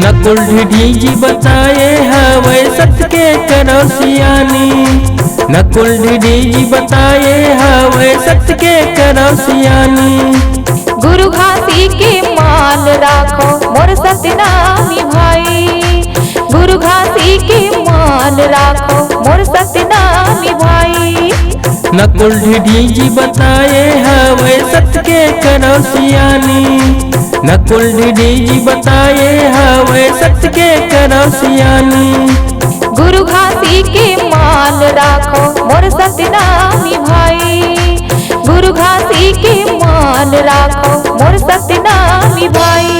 नकुल ढीढ़ी बताए हवै सत्य के करो सियानी। नकुल ढीढ़ी बताए हवै सत्य के करो सियानी। गुरु घासी के मान राखो मोर सतनामी भाई। गुरु घासी के मान राखो मोर सतनामी भाई। नकुल ढीढ़ी बताए हवै सत्य के करो सियानी। नकुल ढीढ़ी बताए हवै सत्य के करो सियानी। गुरु घासी के मान राखो मोर सतनामी भाई। गुरु घासी के मान राखो मोर सतनामी भाई।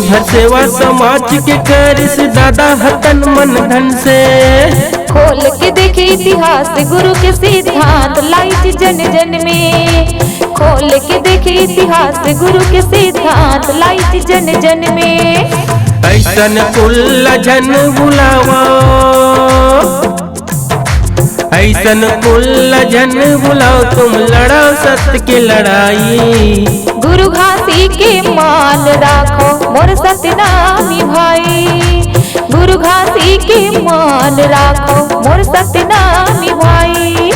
भर सेवा समाज के करिस दादा हतन मन धन से। खोल के देखे इतिहास गुरु के सिद्धांत लाइट जन जन में। खोल के देखे इतिहास गुरु के सिद्धांत लाइट जन जन में। ऐसन कुल जन बुलावा ऐसन कुल जन बुलाओ तुम लड़ाओ सत्य की लड़ाई। गुरु घासी के मान राखो मोर सतनामी भाई। गुरु घासी के मान राखो मोर सतनामी भाई।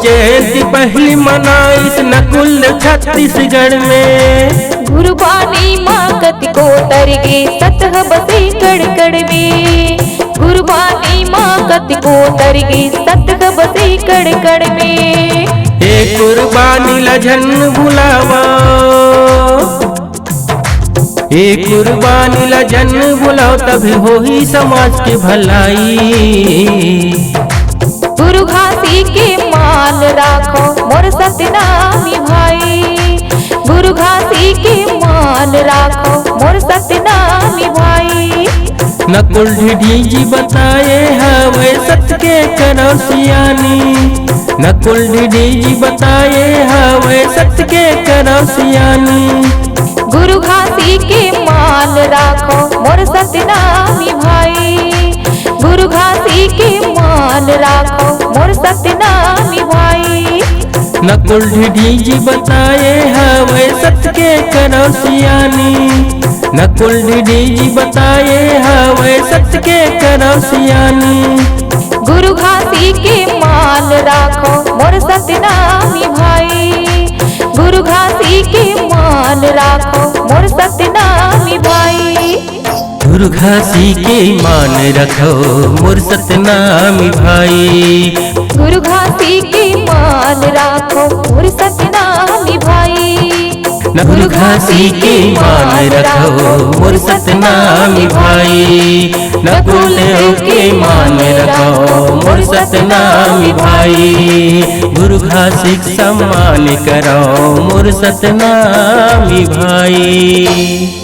जयंती पहली मनाइस नकुल छत्तीसगढ़ में। गुरुबानी माँ कति को तरगे सतह बसे कड़ में। गुरुबानी माँ कति को तरगे सतह बसे कड़ में। एक कुर्बानी लजन बुलावा एक कुर्बानी लजन बुलाओ तभी हो ही समाज की भलाई। गुरु घासी के मान राखो मोर सतनामी भाई। गुरु घासी के मान राखो मोर सतनामी भाई। नकुल ढीढ़ी बताए हवै सत्य के करो सियानी। नकुल ढीढ़ी बताए हवै सत्य के करो सियानी। गुरु घासी के मान राखो मोर सतनामी भाई। गुरु घासी के मान राखो मोर सतनामी भाई। नकुल ढीढ़ी बताए हवै सत्य के करो सियानी। नकुल ढीढ़ी बताए हवै सत्य के करो सियानी। गुरु घासी के मान राखो मोर सतनामी भाई। गुरु घासी के मान राखो मोर सतनामी भाई। गुरु घासी के मान रखो मोर सतनामी भाई। गुरु घासी के मान राखो मोर सतनामी भाई। गुरु घासी के मान रखो मोर सतनामी भाई। नकुल के मान रखो मोर सतनामी भाई। गुरु घासी सम्मान करो मोर सतनामी भाई।